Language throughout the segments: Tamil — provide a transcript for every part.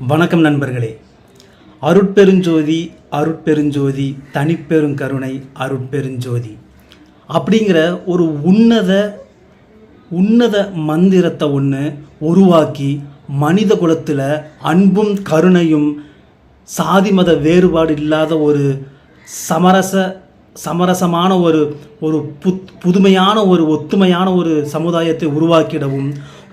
வணக்கம் நண்பர்களே. அருட்பெருஞ்சோதி அருட்பெருஞ்சோதி தனிப்பெருங்கருணை அருட்பெருஞ்சோதி அப்படிங்கிற ஒரு உன்னத மந்திரத்தை ஒன்று உருவாக்கி மனித குலத்தில் அன்பும் கருணையும் சாதி மத வேறுபாடு இல்லாத ஒரு சமரசமான ஒரு புதுமையான ஒரு ஒத்துமையான ஒரு சமுதாயத்தை உருவாக்கிடவும்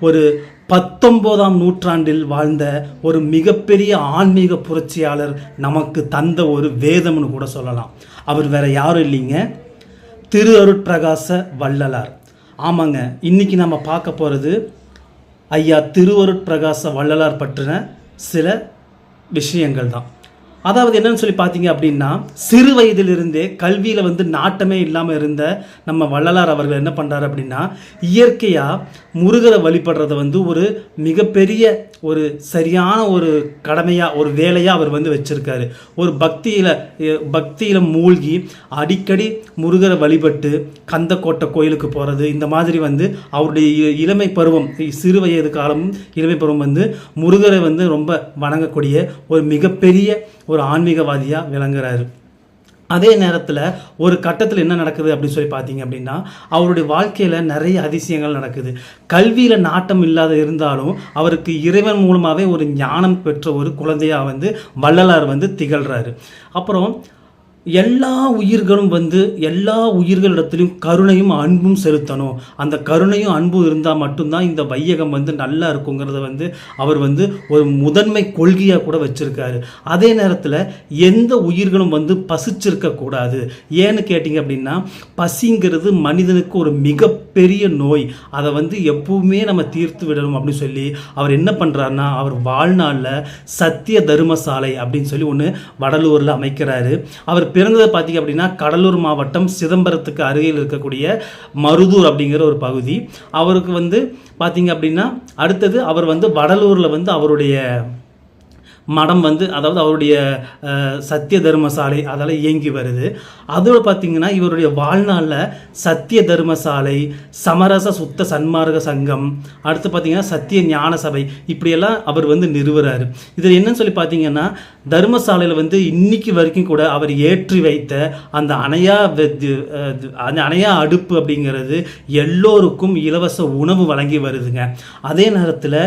ஒரு 19ஆம் நூற்றாண்டில் வாழ்ந்த ஒரு மிகப்பெரிய ஆன்மீக புரட்சியாளர் நமக்கு தந்த ஒரு வேதம்னு கூட சொல்லலாம். அவர் வேற யாரும் இல்லைங்க, திரு அருட்பிரகாச வள்ளலார். ஆமாங்க, இன்னைக்கு நம்ம பார்க்க போகிறது ஐயா திரு அருட்பிரகாச வள்ளலார் பற்றின சில விஷயங்கள் தான். அதாவது என்னன்னு சொல்லி பார்த்தீங்க அப்படின்னா, சிறு வயதிலிருந்தே கல்வியில் நாட்டமே இல்லாமல் இருந்த நம்ம வள்ளலார் அவர்கள் என்ன பண்ணுறாரு அப்படின்னா, இயற்கையாக முருகரை வழிபடுறத ஒரு மிகப்பெரிய ஒரு சரியான ஒரு கடமையாக ஒரு வேலையாக அவர் வச்சிருக்காரு. ஒரு பக்தியில் மூழ்கி அடிக்கடி முருகரை வழிபட்டு கந்தக்கோட்டை கோயிலுக்கு போகிறது, இந்த மாதிரி அவருடைய இளமை பருவம், சிறு வயது காலமும் இளமை பருவம் முருகரை ரொம்ப வணங்கக்கூடிய ஒரு மிகப்பெரிய ஒரு ஆன்மீகவாதியாக விளங்குறாரு. அதே நேரத்தில் ஒரு கட்டத்தில் என்ன நடக்குது அப்படின்னு சொல்லி பார்த்தீங்க அப்படின்னா, அவருடைய வாழ்க்கையில் நிறைய அதிசயங்கள் நடக்குது. கல்வியில் நாட்டம் இல்லாத இருந்தாலும் அவருக்கு இறைவன் மூலமாகவே ஒரு ஞானம் பெற்ற ஒரு குழந்தையாக வள்ளலார் திகழ்கிறாரு. அப்புறம் எல்லா உயிர்களும் எல்லா உயிர்களிடத்திலும் கருணையும் அன்பும் செலுத்தணும். அந்த கருணையும் அன்பும் இருந்தால் மட்டும்தான் இந்த வையகம் நல்லா இருக்குங்கிறத அவர் ஒரு முதன்மை கொள்கையாக கூட வச்சுருக்காரு. அதே நேரத்தில் எந்த உயிர்களும் பசிச்சிருக்கக்கூடாது. ஏன்னு கேட்டிங்க அப்படின்னா, பசிங்கிறது மனிதனுக்கு ஒரு மிகப்பெரிய நோய். அதை எப்பவுமே நம்ம தீர்த்து விடணும் அப்படின்னு சொல்லி அவர் என்ன பண்ணுறாருன்னா, அவர் வாழ்நாளில் சத்திய தர்மசாலை அப்படின்னு சொல்லி ஒன்று வடலூரில் அமைக்கிறாரு. அவர் பிறந்ததை பார்த்தீங்க அப்படின்னா, கடலூர் மாவட்டம் சிதம்பரத்துக்கு அருகில் இருக்கக்கூடிய மருதூர் அப்படிங்கிற ஒரு பகுதி. அவருக்கு பார்த்தீங்க அப்படின்னா, அடுத்தது அவர் வடலூரில் அவருடைய மடம் அதாவது அவருடைய சத்திய தர்மசாலை அதெல்லாம் இயங்கி வருது. அதோடு பார்த்திங்கன்னா, இவருடைய வாழ்நாளில் சத்திய தர்மசாலை, சமரச சுத்த சன்மார்க்க சங்கம், அடுத்து பார்த்திங்கன்னா சத்திய ஞான சபை, இப்படியெல்லாம் அவர் நிறுவுறாரு. இதில் என்னன்னு சொல்லி பார்த்தீங்கன்னா, தர்மசாலையில் இன்னைக்கு வரைக்கும் கூட அவர் ஏற்றி வைத்த அந்த அணையா அடுப்பு அப்படிங்கிறது எல்லோருக்கும் இலவச உணவு வழங்கி வருதுங்க. அதே நேரத்தில்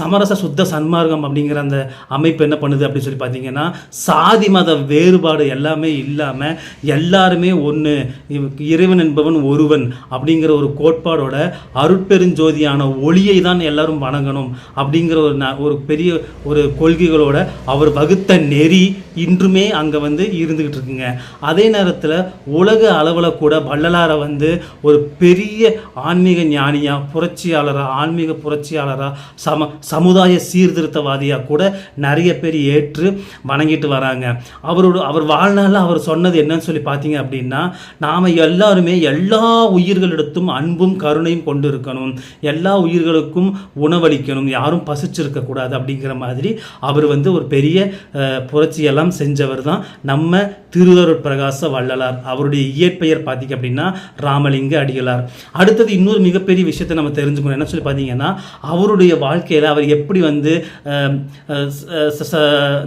சமரச சுத்த சன்மார்க்கம் அப்படிங்கிற அந்த அமைப்பு என்ன பண்ணுது அப்படின்னு சொல்லி பார்த்தீங்கன்னா, சாதி மத வேறுபாடு எல்லாமே இல்லாமல் எல்லாருமே ஒன்று, இறைவன் என்பவன் ஒருவன் அப்படிங்கிற ஒரு கோட்பாடோட அருட்பெருஞ்சோதியான ஒளியை தான் எல்லாரும் வணங்கணும் அப்படிங்கிற ஒரு பெரிய ஒரு கொள்கைகளோட அவர் வகுத்த நெறி இன்றுமே அங்கே இருந்துகிட்டு இருக்குங்க. அதே நேரத்தில் உலக அளவில் கூட வள்ளலாரை ஒரு பெரிய ஆன்மீக ஞானியாக, புரட்சியாளராக, ஆன்மீக புரட்சியாளராக, சமுதாய சீர்திருத்தவாதியாக கூட நிறைய பேர் ஏற்று வணங்கிட்டு வராங்க. அவர் வாழ்நாளில் அவர் சொன்னது என்னன்னு சொல்லி பார்த்தீங்க அப்படின்னா, நாம் எல்லாருமே எல்லா உயிர்களிடத்தும் அன்பும் கருணையும் கொண்டு இருக்கணும், எல்லா உயிர்களுக்கும் உணவளிக்கணும், யாரும் பசிச்சிருக்கக்கூடாது அப்படிங்கிற மாதிரி அவர் ஒரு பெரிய புரட்சியெல்லாம் செஞ்சவர் தான் நம்ம திருவருட்பிரகாச வள்ளலார். அவருடைய இயற்பெயர் பார்த்தீங்க அப்படின்னா ராமலிங்க அடிகளார். அடுத்தது இன்னொரு மிகப்பெரிய விஷயத்தை நம்ம தெரிஞ்சுக்கணும். என்ன சொல்லி பார்த்தீங்கன்னா, அவருடைய வாழ்க்கையில் அவர் எப்படி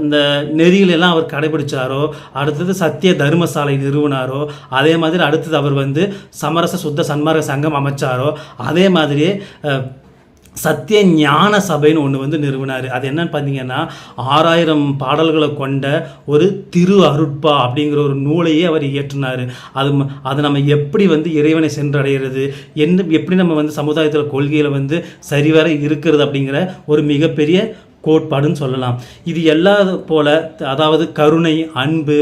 இந்த நெறிகளெல்லாம் அவர் கடைபிடிச்சாரோ, அடுத்தது சத்திய தர்மசாலை நிறுவனாரோ, அதே மாதிரி அடுத்தது அவர் சமரச சுத்த சன்மார்க்க சங்கம் அமைச்சாரோ, அதே மாதிரியே சத்திய ஞான சபைன்னு ஒன்று நிறுவினார். அது என்னன்னு பார்த்தீங்கன்னா, 6000 பாடல்களை கொண்ட ஒரு திரு அருட்பா அப்படிங்கிற ஒரு நூலையே அவர் இயற்றினார். அது நம்ம எப்படி இறைவனை சென்றடைகிறது, எப்படி நம்ம சமுதாயத்தில் கொள்கையில் சரிவர இருக்கிறது அப்படிங்கிற ஒரு மிகப்பெரிய கோட்பாடுன்னு சொல்லலாம். இது எல்லாது போல, அதாவது கருணை, அன்பு,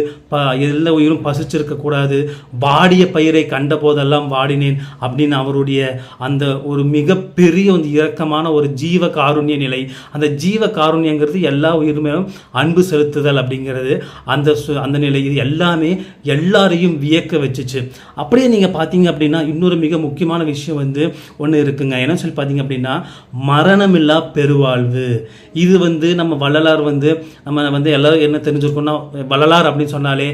எல்லா உயிரும் பசிச்சிருக்கக்கூடாது, வாடிய பயிரை கண்ட போதெல்லாம் வாடினேன் அப்படின்னு அவருடைய அந்த ஒரு மிகப்பெரிய இரக்கமான ஒரு ஜீவ காருண்ய நிலை. அந்த ஜீவ காருண்யங்கிறது எல்லா உயிருமேலும் அன்பு செலுத்துதல் அப்படிங்கிறது அந்த நிலை. இது எல்லாமே எல்லாரையும் வியக்க வச்சுச்சு. அப்படியே நீங்கள் பார்த்தீங்க அப்படின்னா, இன்னொரு மிக முக்கியமான விஷயம் ஒன்று இருக்குங்க. என்ன சொல்லி பார்த்தீங்க அப்படின்னா, மரணமில்லா பெருவாழ்வு. இது நம்ம வள்ளலார் நம்ம எல்லாரும் என்ன தெரிஞ்சிருக்கோம்னா, வள்ளலார் அப்படின்னு சொன்னாலே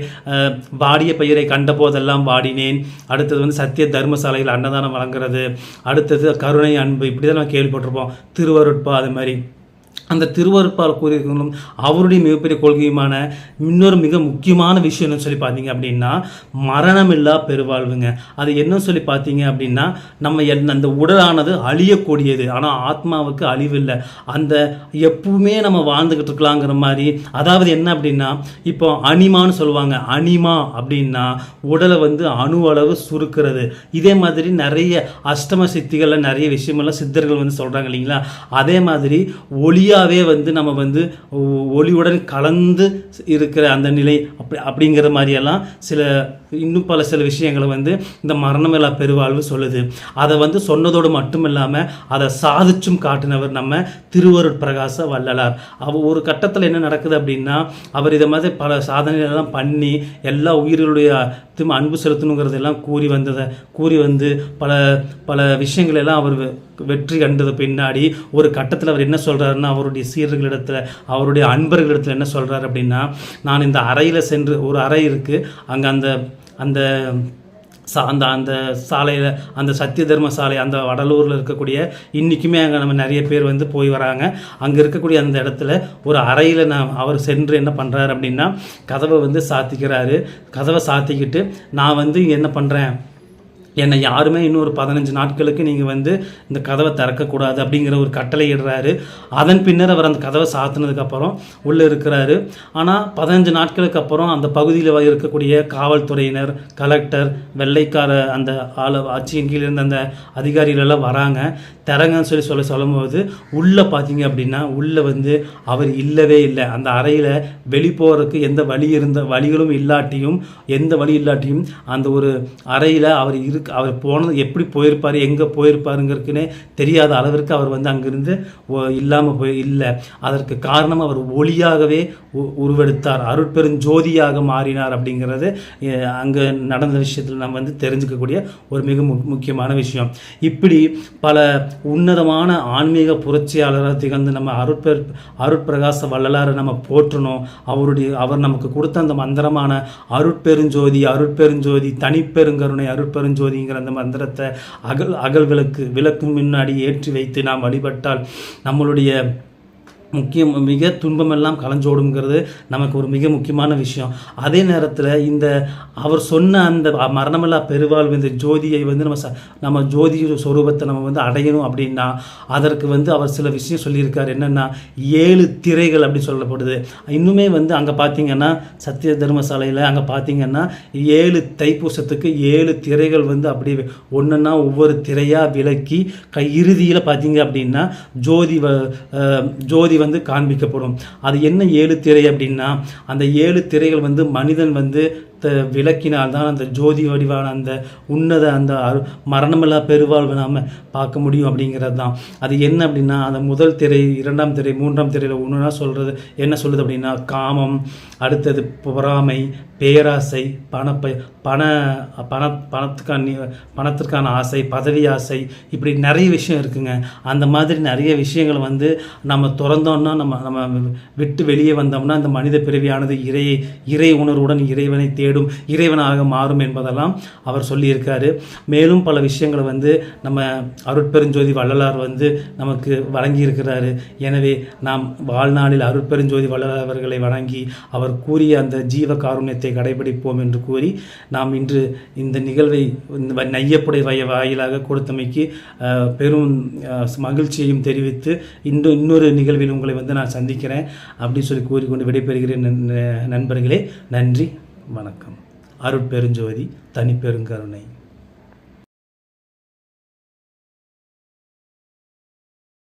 வாடிய பயிரை கண்ட போதெல்லாம் வாடினேன், அடுத்தது சத்திய தர்மசாலையில் அன்னதானம் வழங்குறது, அடுத்தது கருணை, அன்பு, இப்படி தான் நம்ம கேள்விப்பட்டிருப்போம், திருவருட்பா, அது மாதிரி. அந்த திருவருட்பால் கூறியிருக்கணும். அவருடைய மிகப்பெரிய கொள்கையுமான இன்னொரு மிக முக்கியமான விஷயம் என்ன சொல்லி பார்த்தீங்க அப்படின்னா மரணமில்லா பெருவாழ்வுங்க. அது என்ன சொல்லி பார்த்தீங்க அப்படின்னா நம்ம அந்த உடலானது அழியக்கூடியது, ஆனால் ஆத்மாவுக்கு அழிவு இல்லை. அந்த எப்பவுமே நம்ம வாழ்ந்துக்கிட்டு இருக்கலாங்கிற மாதிரி. அதாவது என்ன அப்படின்னா இப்போ அனிமான்னு சொல்லுவாங்க. அனிமா அப்படின்னா உடலை அணு அளவு சுருக்கிறது. இதே மாதிரி நிறைய அஷ்டம சித்திகளில் நிறைய விஷயமெல்லாம் சித்தர்கள் சொல்கிறாங்க இல்லைங்களா. அதே மாதிரி ஒளியாகவே நம்ம ஒளியுடன் கலந்து இருக்கிற அந்த நிலை அப்படிங்கிற மாதிரியெல்லாம் இன்னும் சில விஷயங்களை இந்த மரணமில்லா பெருவாழ்வு சொல்லுது. அதை சொன்னதோடு மட்டும் இல்லாமல் அதை சாதிச்சும் காட்டினவர் நம்ம திருவருட்பிரகாச வள்ளலார். ஒரு கட்டத்தில் என்ன நடக்குது அப்படின்னா அவர் இதை மாதிரி பல சாதனைகளெல்லாம் பண்ணி எல்லா உயிர்களுடைய அன்பு செலுத்தணுங்கிறதெல்லாம் கூறி பல பல விஷயங்கள் எல்லாம் அவர் வெற்றி கண்டது பின்னாடி ஒரு கட்டத்தில் அவர் என்ன சொல்கிறாருன்னா அவருடைய சீடர்களிடத்தில் அவருடைய அன்பர்களிடத்தில் என்ன சொல்கிறார் அப்படின்னா நான் இந்த அறையில் சென்று, ஒரு அறை இருக்குது அங்கே அந்த அந்த சாலையில், அந்த சத்திய தர்ம சாலை, அந்த வடலூரில் இருக்கக்கூடிய இன்றைக்குமே அங்கே நம்ம நிறைய பேர் போய் வராங்க. அங்கே இருக்கக்கூடிய அந்த இடத்துல ஒரு அறையில் அவர் சென்று என்ன பண்ணுறாரு அப்படின்னா கதவை சாத்திக்கிறாரு. கதவை சாத்திக்கிட்டு நான் என்ன பண்ணுறேன், என்னை யாருமே இன்னும் ஒரு 15 நாட்களுக்கு நீங்கள் இந்த கதவை திறக்கக்கூடாது அப்படிங்கிற ஒரு கட்டளை இடுறாரு. அதன் பின்னர் அவர் அந்த கதவை சாத்தினதுக்கப்புறம் உள்ளே இருக்கிறாரு. ஆனால் 15 நாட்களுக்கு அப்புறம் அந்த பகுதியில் இருக்கக்கூடிய காவல்துறையினர், கலெக்டர், வெள்ளைக்கார அந்த ஆட்சியின் கீழே இருந்த அந்த அதிகாரிகளெல்லாம் வராங்க. திறங்கன்னு சொல்லும்போது உள்ளே பார்த்தீங்க அப்படின்னா உள்ளே அவர் இல்லவே இல்லை. அந்த அறையில் வெளிப்போகிறதுக்கு எந்த வழிகளும் இல்லாட்டியும் அந்த ஒரு அறையில் அவர் போனது எப்படி போயிருப்பார், எங்கே போயிருப்பாருங்கிறதுக்குன்னே தெரியாத அளவிற்கு அவர் அங்கிருந்து இல்லாமல் இல்லை. அதற்கு காரணம் அவர் ஒளியாகவே உருவெடுத்தார், அருட்பெருஞ்சோதியாக மாறினார் அப்படிங்கிறது அங்கே நடந்த விஷயத்தில் நம்ம தெரிஞ்சுக்கக்கூடிய ஒரு மிக முக்கியமான விஷயம். இப்படி பல உன்னதமான ஆன்மீக புரட்சியாளராக திகழ்ந்து நம்ம அருட்பிரகாச வள்ளலாரை நம்ம போற்றணும். அவர் நமக்கு கொடுத்த அந்த மந்திரமான அருட்பெருஞ்சோதி தனிப்பெருங்கருணை அருட்பெருஞ்சோதிங்கிற அந்த மந்திரத்தை விளக்கு முன்னாடி ஏற்றி வைத்து நாம் வழிபட்டால் நம்மளுடைய மிக துன்பமெல்லாம் கலஞ்சோடுங்கிறது நமக்கு ஒரு மிக முக்கியமான விஷயம். அதே நேரத்தில் அவர் சொன்ன அந்த மரணமில்லா பெருவாழ்வு இந்த ஜோதியை நம்ம ஜோதி சொரூபத்தை நம்ம அடையணும் அப்படின்னா அதற்கு அவர் சில விஷயம் சொல்லியிருக்கார். என்னென்னா 7 திரைகள் அப்படி சொல்லப்படுது. இன்னுமே அங்கே பார்த்தீங்கன்னா சத்திய தர்மசாலையில் அங்கே பார்த்தீங்கன்னா 7 தைப்பூசத்துக்கு 7 திரைகள் அப்படி ஒன்றுன்னா ஒவ்வொரு திரையாக விலக்கி இறுதியில் பார்த்தீங்க அப்படின்னா ஜோதி காண்பிக்கப்படும். அது என்ன 7 திரை அப்படின்னா அந்த 7 திரைகள் மனிதன் விளக்கினால்தான் அந்த ஜோதி வடிவான அந்த உன்னத அந்த மரணமில்லா பெருவாழ்வை நாம் பார்க்க முடியும் அப்படிங்கிறது தான். அது என்ன அப்படின்னா அந்த முதல் திரை, 2ஆம் திரை, 3ஆம் திரையில் ஒன்றுனா சொல்கிறது என்ன சொல்லுது அப்படின்னா காமம், அடுத்தது பொறாமை, பேராசை, பணத்திற்கான ஆசை, பதவி ஆசை, இப்படி நிறைய விஷயம் இருக்குங்க. அந்த மாதிரி நிறைய விஷயங்களை நம்ம திறந்தோம்னா நம்ம விட்டு வெளியே வந்தோம்னா அந்த மனித பிறவியானது இறை உணர்வுடன் இறைவனை இறைவனாக மாறும் என்பதெல்லாம் அவர் சொல்லியிருக்காரு. மேலும் பல விஷயங்களை நம்ம அருட்பெருஞ்சோதி வள்ளலார் நமக்கு வழங்கியிருக்கிறாரு. எனவே நாம் வாழ்நாளில் அருட்பெருஞ்சோதி வள்ளலார் அவர்களை வணங்கி அவர் கூறிய அந்த ஜீவ காருண்யத்தை கடைபிடிப்போம் என்று கூறி நாம் இன்று இந்த நிகழ்வை நையப்புடை வாயிலாக கொடுத்தமைக்கு பெரும் மகிழ்ச்சியையும் தெரிவித்து இன்னொரு நிகழ்வில் உங்களை நான் சந்திக்கிறேன் அப்படின்னு சொல்லி கூறிக்கொண்டு விடைபெறுகிறேன். நண்பர்களே, நன்றி, வணக்கம். அருட்பெருஞ்சோதி தனிப்பெருங்கருணை.